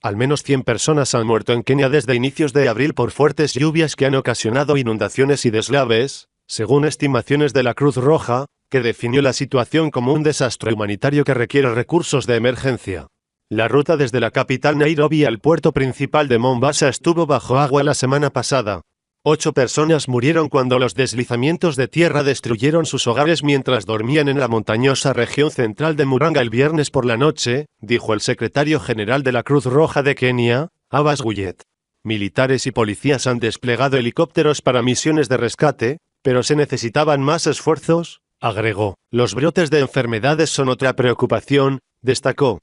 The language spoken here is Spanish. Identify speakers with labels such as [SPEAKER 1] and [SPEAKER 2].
[SPEAKER 1] Al menos 100 personas han muerto en Kenia desde inicios de abril por fuertes lluvias que han ocasionado inundaciones y deslaves, según estimaciones de la Cruz Roja, que definió la situación como un desastre humanitario que requiere recursos de emergencia. La ruta desde la capital Nairobi al puerto principal de Mombasa estuvo bajo agua la semana pasada. 8 personas murieron cuando los deslizamientos de tierra destruyeron sus hogares mientras dormían en la montañosa región central de Murang'a el viernes por la noche, dijo el secretario general de la Cruz Roja de Kenia, Abbas Guyet. Militares y policías han desplegado helicópteros para misiones de rescate, pero se necesitaban más esfuerzos, agregó. Los brotes de enfermedades son otra preocupación, destacó.